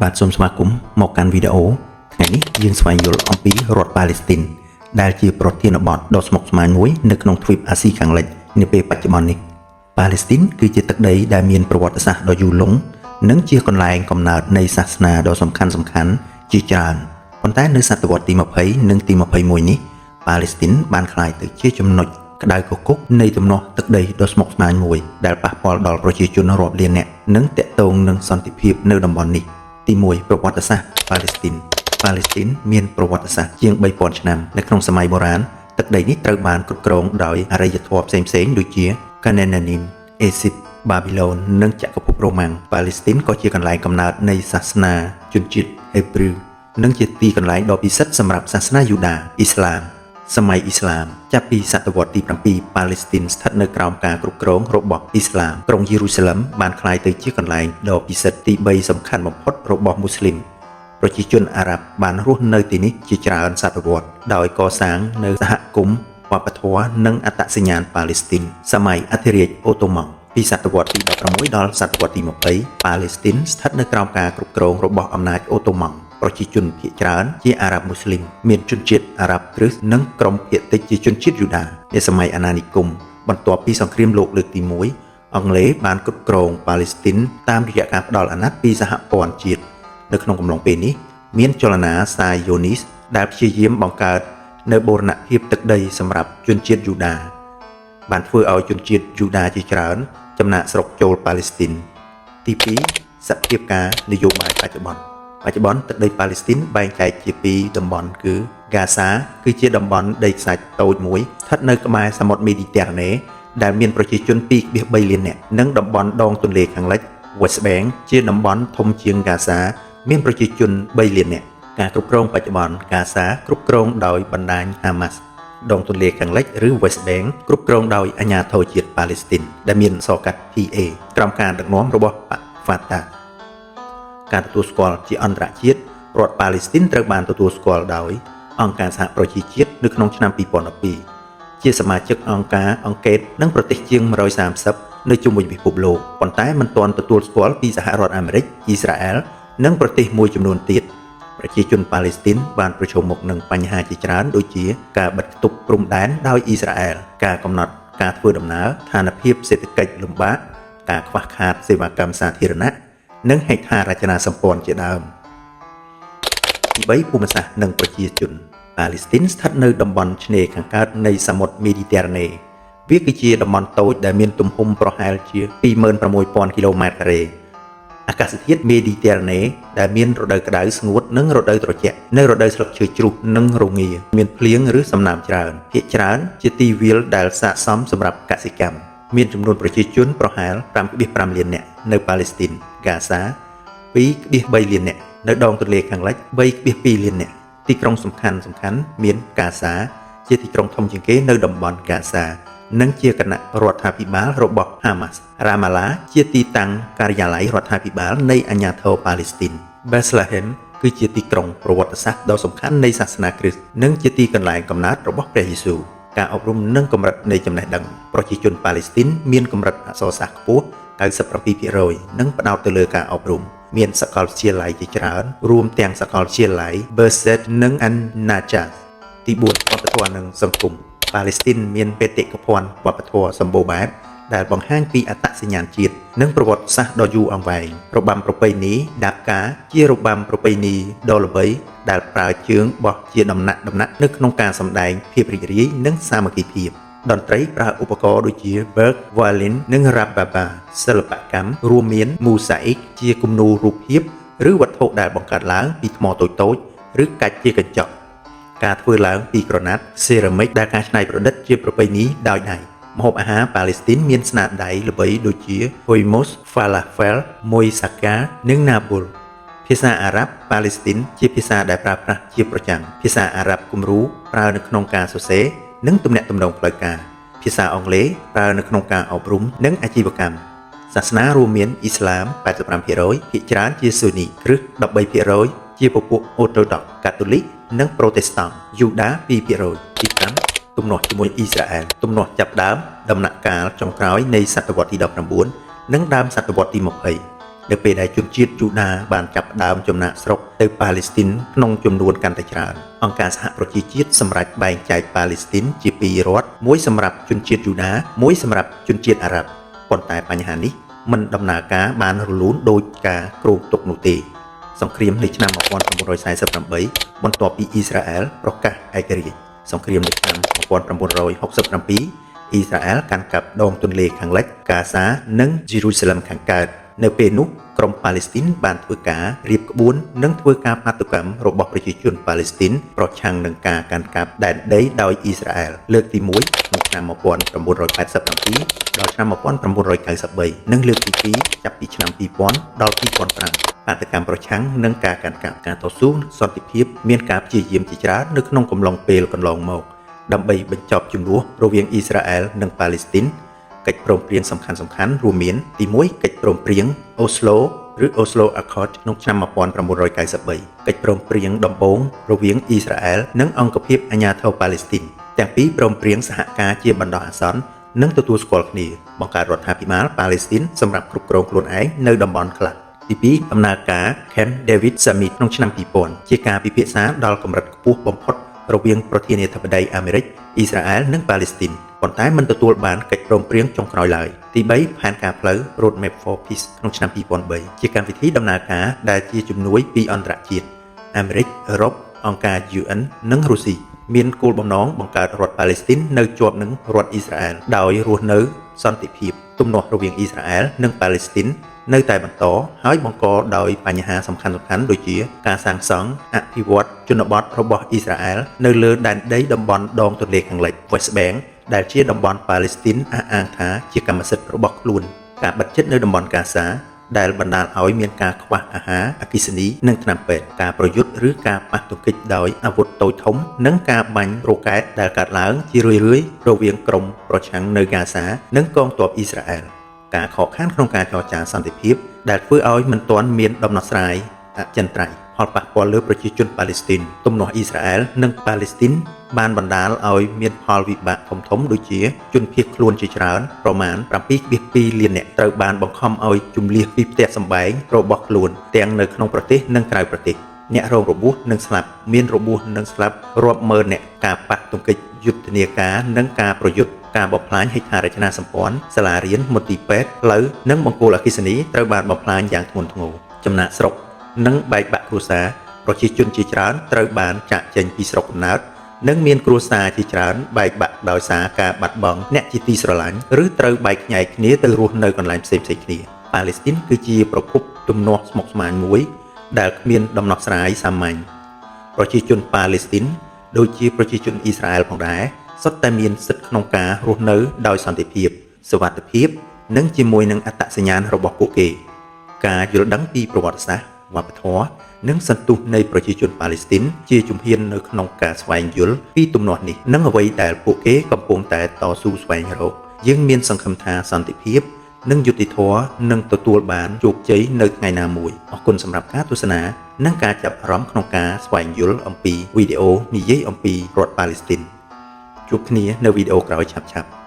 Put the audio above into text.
បាទសូមស្វាគមន៍មកកាន់វីដេអូថ្ងៃនេះយើងស្វែងយល់អំពីរដ្ឋប៉ាឡេស្ទីនដែលជាប្រធានបទដ៏ស្មុគស្មាញមួយនៅក្នុងទ្វីបអាស៊ីខាងលិចនាពេលបច្ចុប្បន្ននេះប៉ាឡេស្ទីនគឺជាទឹកដីដែលមានប្រវត្តិសាស្ត្រដ៏យូរលង់និងជាកន្លែងកំណើតនៃសាសនាដ៏សំខាន់ជាច្រើនប៉ុន្តែនៅសតវត្សទី20និងទី21នេះប៉ាឡេស្ទីនបានក្លាយទៅជាចំណុចក្តៅគគុកនៃទំនាស់ទឹកដីដ៏ស្មុគស្មាញមួយដែលប៉ះពាល់ដល់ប្រជាជនរាប់លាននាក់និងទាក់ទងនឹងសន្តិភាពនៅតំបន់នេះទី1ប្រវត្តិសាស្ត្រប៉ាឡេស្ទីនមានប្រវត្តិសាស្ត្រជាង3000ឆ្នាំនៅក្នុងសម័យបុរាណទឹកដីនេះត្រូវបានគ្រប់គ្រងដោយអរិយធម៌ផ្សេងៗដូចជាកាណានីនអេស៊ីបបាប៊ីឡូននិងចក្រភពរ៉ូម៉ាំងប៉ាឡេស្ទីនក៏ជាកន្លែងកំណើតនៃសាសនាជនជាតិហេប្រឺនិងជាទីកន្លែងដ៏ពិសិដ្ឋសម្រាប់សាសនាយូដាអ៊ីស្លាមសម័យអ៊ីស្លាមចាប់ពីសតវត្សទី7ប៉ាឡេស្ទីនស្ថិតនៅក្រោមការគ្រប់គ្រងរបស់អ៊ីស្លាមក្រុងយេរូសាឡឹមបានក្លាយទៅជាកន្លែងដ៏ពិសិដ្ឋទី3សំខាន់បំផុតរបស់មូស្លីមប្រជាជនអារ៉ាប់បានរស់នៅទីនេះជាច្រើនសតវត្សដោយកសាងនៅសហគមន៍វប្បធម៌និងអត្តសញ្ញាណប៉ាឡេស្ទីនសម័យអធិរាជអូតូម៉ង់ពីសតវត្សទី16ដល់សតវត្សទី20ប៉ាឡេស្ទីនស្ថិតនៅក្រោមការគ្រប់គ្រងរបស់អំណាចអូតូម៉ង់ប្រជាជនភាគច្រើនជាអារ៉ាប់មូស្លីមមានជនជាតិអារ៉ាប់គ្រីស្ទនិងក្រុមភាគតិចជាជនជាតិយូដានៅសម័យអាណានិគមបន្ទាប់ពីសង្គ្រាមលោកលើកទី1អង់គ្លេសបានគ្រប់គ្រងប៉ាឡេស្ទីនតាមរយៈការផ្ដល់អាណត្តិពីសហព័ន្ធជាតិនៅក្នុងកំឡុងពេលនេះមានចលនាសាយូនីសដែលព្យាយាមបង្កើតនៅបូរណភាពទឹកដីសម្រាប់ជនជាតិយូដាបានធ្វើឲ្យជនជាតិយូដាជាច្រើនចំណាក់ស្រុកចូលប៉ាឡេស្ទីនទី2សភាពការនយោបាយបច្ចុប្បន្នទឹកដីប៉ាឡេស្ទីនបែងចែកជាពីរតំបន់គឺហ្គាសាគឺជាតំបន់ដីខ្សាច់តូចមួយស្ថិតនៅក្បែរសមុទ្រមេឌីទែរ៉ាណេដែលមានប្រជាជន 2.3 លាននាក់និងតំបន់ដងទន្លេខាងលិច West Bank ជាតំបន់ធំជាងហ្គាសាមានប្រជាជន3លាននាក់ការគ្រប់គ្រងបច្ចុប្បន្នហ្គាសាគ្រប់គ្រងដោយបណ្ដាញហាម៉ាស់ដងទន្លេខាងលិចឬ West Bank គ្រប់គ្រងដោយអាជ្ញាធរជាតិប៉ាឡេស្ទីនដែលមានសរកាត់ PA ក្រោមការដឹកនាំរបស់Fatahការទទួលស្គាល់ជាអន្តរជាតិរដ្ឋប៉ាឡេស្ទីនត្រូវបានទទួលស្គាល់ដោយអង្គការសហប្រជាជាតិនៅក្នុងឆ្នាំ2012ជាសមាជិកអង្គការអង្កេតនិងប្រទេសជាង130នៅជុំវិញពិភពលោកប៉ុន្តែមិនទាន់ទទួលស្គាល់ពីសហរដ្ឋអាមេរិកអ៊ីស្រាអែលនិងប្រទេសមួយចំនួនទៀតប្រជាជនប៉ាឡេស្ទីនបានប្រឈមមុខនឹងបញ្ហាជាច្រើនដូចជាការបិទគប់ព្រំដែនដោយអ៊ីស្រាអែលការកំណត់ការធ្វើដំណើរស្ថានភាពសេដ្ឋកិច្ចលំបាកការខ្វះខាតសេវាកម្មសាធារណៈនិងហេដ្ឋារចនាសម្ព័ន្ធជាដើមទី3ភូមិសាស្ត្រនិងប្រជាជនប៉ាឡេស្ទីនស្ថិតនៅតំបន់ឆ្នេរខាងកើតនៃសមុទ្រមេឌីទែរ៉ាណេវាគឺជាតំបន់តូចដែលមានទំហំប្រហែលជា 26000 គីឡូម៉ែត្រការ៉េអាកាសធាតុមេឌីទែរ៉ាណេដែលមានរដូវក្តៅស្ងួតនិងរដូវត្រជាក់នៅរដូវស្លឹកឈើជ្រុះនិងរងាមានភ្លៀងឬសំណើមច្រើនភាគច្រើនជាទីវាលដែលស័ក្តិសមសម្រាប់កសិកម្មមានចំនួនប្រជាជនប្រហែល 5.5 លាននាក់នៅប៉ាឡេស្ទីនហ្គាសា 2.3 លាននាក់នៅដងទន្លេខាងលិច 3.2 លាននាក់ទីក្រុងសំខាន់មានហ្គាសាជាទីក្រុងធំជាងគេនៅតំបន់ហ្គាសានិងជាគណៈរដ្ឋាភិបាលរបស់ហាម៉ាស់រ៉ាម៉ាឡាជាទីតាំងការិយាល័យរដ្ឋាភិបាលនៃអាជ្ញាធរប៉ាឡេស្ទីនប៊េស្លាហេមគឺជាទីក្រុងប្រវត្តិសាស្ត្រដ៏សំខាន់នៃសាសនាគ្រីស្ទនិងជាទីកន្លែងកំណើតរបស់ព្រះយេស៊ូវការអប់រំនិងកម្រិតនៃចំណេះដឹងប្រជាជនប៉ាឡេស្ទីនមានកម្រិតអក្សរសាស្ត្រខ្ពស់ 97% និងផ្ដោតទៅលើការអប់រំមានសាកលវិទ្យាល័យជាច្រើនរួមទាំងសាកលវិទ្យាល័យ Berset និង An-Najah ទី4វប្បធម៌និងសង្គមប៉ាឡេស្ទីនមានបេតិកភណ្ឌវប្បធម៌សម្បូរបែបដែលបង្ហាញពីអត្តសញ្ញាណជាតិនិងប្រវត្តិសាស្ត្រដ៏យូរអង្វែងរបាំប្រពៃណីដាកាជារបាំប្រពៃណីដ៏ល្បីដែលប្រើជើងបោះជាដំណាក់នៅក្នុងការសម្ដែងភាពរីករាយនិងសាមគ្គីភាពតន្ត្រីប្រើឧបករណ៍ដូចជា Berg, Violin និង Rababa សិល្បកម្មរួមមាន Mosaic ជាគំនូររូបភាពឬវត្ថុដែលបង្កើតឡើងពីថ្មតូចៗឬកាច់ជាកញ្ចក់ការធ្វើឡើងពីក្រណាត់ Ceramic ដែលការច្នៃប្រឌិតជាប្រពៃណីដោយដៃម្ហូបអាហារប៉ាឡេស្ទីនមានស្នាដៃល្បីដូចជា Hummus, Falafel, Moussaka និង Nabul ភាសាអារ៉ាប់ប៉ាឡេស្ទីនជាភាសាដែលប្រើប្រាស់ជាប្រចាំភាសាអារ៉ាប់គំរូប្រើនៅក្នុងការសរសេរនិងទំនាក់ទំនងផ្លូវការភាសាអង់គ្លេសប្រើនៅក្នុងការអប់រំនិងអាជីវកម្មសាសនារួមមានអ៊ីស្លាម 85% ភាគច្រើនជាស៊ូនីគ្រិស្ត 13% ជាពពួកអូតូដុកកាតូលិកនិងប្រូតេស្តង់យូដា 2% ទី5ទំនាស់ជាមួយអ៊ីស្រាអែលទំនាស់ចាប់ដើមដំណាក់កាលចុងក្រោយនៃសតវត្សទី19និងដើមសតវត្សទី20 នៅពេលដែលជនជាតិយូដាបានចាប់ផ្ដើមចំណាកស្រុកទៅប៉ាឡេស្ទីនក្នុងចំនួនកាន់តែច្រើនអង្គការសហប្រជាជាតិសម្រេចបែងចែកប៉ាឡេស្ទីនជាពីររដ្ឋមួយសម្រាប់ជនជាតិយូដាមួយសម្រាប់ជនជាតិអារ៉ាប់ប៉ុន្តែបញ្ហានេះមិនដំណើរការបានរលូនដោយការគ្រោងទុកនោះទេសង្គ្រាមនៅឆ្នាំ1948បន្ទាប់ពីអ៊ីស្រាអែលប្រកាសឯករាជ្យសង្គ្រាមនៅឆ្នាំ1967អ៊ីស្រាអែលកាន់កាប់ដងទន្លេខាងលិចកាហ្សានិងយេរូសាឡឹមខាងកើតនៅពេលនោះក្រុមប៉ាឡេស្ទីនបានធ្វើការរៀបក្បួននិងធ្វើការបាតុកម្មរបស់ប្រជាជនប៉ាឡេស្ទីនប្រឆាំងនឹងការកាន់កាប់ដែនដីដោយអ៊ីស្រាអែលលើកទី1ក្នុងឆ្នាំ1987ដល់ឆ្នាំ1993និងលើកទី2ចាប់ពីឆ្នាំ2000ដល់2005បាតុកម្មប្រឆាំងនឹងការកាន់កាប់ការតស៊ូសន្តិភាពមានការព្យាយាមជាច្រើននៅក្នុងកំឡុងពេលកន្លងមកដើម្បីបញ្ចប់ជម្លោះរវាងអ៊ីស្រាអែលនិងប៉ាឡេស្ទីនកិច្ចព្រមព្រៀងសំខាន់ៗរួមមានទី1កិច្ចព្រមព្រៀងអូស្ឡូឬ Oslo Accord ក្នុងឆ្នាំ1993កិច្ចព្រមព្រៀងដំបូងរវាងអ៊ីស្រាអែលនិងអង្គភាពអាជ្ញាធរប៉ាឡេស្ទីនទាំងពីរព្រមព្រៀងសហការជាបណ្ដោះអាសន្ននិងទទួលស្គាល់គ្នាបង្កើតរដ្ឋាភិបាលប៉ាឡេស្ទីនសម្រាប់គ្រប់គ្រងខ្លួនឯងនៅតំបន់ខ្លះទី2ដំណើរការ Camp David Summit ក្នុងឆ្នាំ2000ជាការពិភាក្សាដល់កម្រិតខ្ពស់បំផុតរវាងប្រធានាធិបតីអាមេរិកអ៊ីស្រាអែលនិងប៉ាឡេស្ទីនប៉ុន្តែមិនទទួលបានកិច្ចព្រមព្រៀងចុងក្រោយឡើយទី3ផែនការផ្លូវ Roadmap for Peace ក្នុងឆ្នាំ2003ជាកម្មវិធីដំណើរការដែលជាជំនួយពីអន្តរជាតិអាមេរិកអឺរ៉ុបអង្គការ UN និងរុស្ស៊ីមានគោលបំណងបង្កើតរដ្ឋប៉ាឡេស្ទីននៅជាប់នឹងរដ្ឋអ៊ីស្រាអែលដោយរស់នៅសន្តិភាពទំនាស់រវាងអ៊ីស្រាអែលនិងប៉ាឡេស្ទីននៅតែបន្តហើយបង្កដោយបញ្ហាសំខាន់ៗដូចជាការសាងសង់អភិវឌ្ឍជនបទរបស់អ៊ីស្រាអែលនៅលើដែនដីតំបន់ដងទន្លេខាងលិច West Bank ដែលជាតំបន់ប៉ាឡេស្ទីនអះអាងថាជាកម្មសិទ្ធិរបស់ខ្លួនការបិទជិតនៅតំបន់កាហ្សាដែលបណ្ដាលឲ្យមានការខ្វះអាហារអគ្គិសនីនិងថ្នាំពេទ្យការប្រយុទ្ធឬការប៉ះទង្គិចដោយអាវុធតូចធំនិងការបាញ់រ៉ុកែតដែលកើតឡើងជារឿយៗរវាងក្រុមប្រឆាំងនៅកាហ្សានិងកងទ័ពអ៊ីស្រាអែលការខកខានក្នុងការចរចាសន្តិភាពដែលធ្វើឲ្យមិនទាន់មានដំណោះស្រាយអចិន្ត្រៃយ៍ផលប៉ះពាល់លើប្រជាជនប៉ាឡេស្ទីនទំនាស់អ៊ីស្រាអែលនិងប៉ាឡេស្ទីនបានបណ្ដាលឲ្យមានផលវិបាកធំៗដូចជាជនភៀសខ្លួនជាច្រើនប្រមាណ 7.2 លាននាក់ត្រូវបានបង្ខំឲ្យជម្លៀសពីផ្ទះសម្បែងរបស់ខ្លួនទាំងនៅក្នុងប្រទេសនិងក្រៅប្រទេសអ្នករងរបួសនិងស្លាប់មានរបួសនិងស្លាប់រាប់ម៉ឺននាក់ការប៉ះទង្គិចយុទ្ធនាការនិងការប្រយុទ្ធការបំផ្លាញហេដ្ឋារចនាសម្ព័ន្ធសាលារៀនមន្ទីរពេទ្យផ្លូវនិងបង្គោលអគ្គិសនីត្រូវបានបំផ្លាញយ៉ាងធ្ងន់ធ្ងរចំណាកស្រុកនិងបែកបាក់គ្រួសារប្រជាជនជាច្រើនត្រូវបានចាកចេញពីស្រុកកំណើតនិងមានគ្រួសារជាច្រើនបែកបាក់ដោយសារការបាត់បង់អ្នកជាទីស្រឡាញ់ឬត្រូវបែកខ្ញែកគ្នាទៅរស់នៅកន្លែងផ្សេងៗគ្នាប៉ាឡេស្ទីនគឺជាប្រភពទំនាស់ស្មុគស្មាញមួយដែលគ្មានដំណោះស្រាយសាមញ្ញប្រជាជនប៉ាឡេស្ទីនដូចជាប្រជាជនអ៊ីស្រាអែលផងដែរសុទ្ធតែមានសិទ្ធិក្នុងការរស់នៅដោយសន្តិភាពសុវត្ថិភាពនិងជាមួយនឹងអត្តសញ្ញាណរបស់ពួកគេការយល់ដឹងពីប្រវត្តិសាស្ត្រវប្បធម៌និងសន្ទុះនៃប្រជាជនប៉ាឡេស្ទីនជាជំហាននៅក្នុងការស្វែងយល់ពីទំនាស់នេះនិងអ្វីដែលពួកគេកំពុងតែតស៊ូស្វែងរកយើងមានសង្ឃឹមថាសន្តិភាពនិងយុត្តិធម៌នឹងទទួលបានជោគជ័យនៅថ្ងៃណាមួយអរគុណសម្រាប់ការទស្សនានិងការចាប់អារម្មណ៍ក្នុងការស្វែងយល់អំពីវីដេអូនិយាយអំពីរដ្ឋប៉ាឡេស្ទីនជួបគ្នានៅវីដេអូក្រោយឆាប់ៗ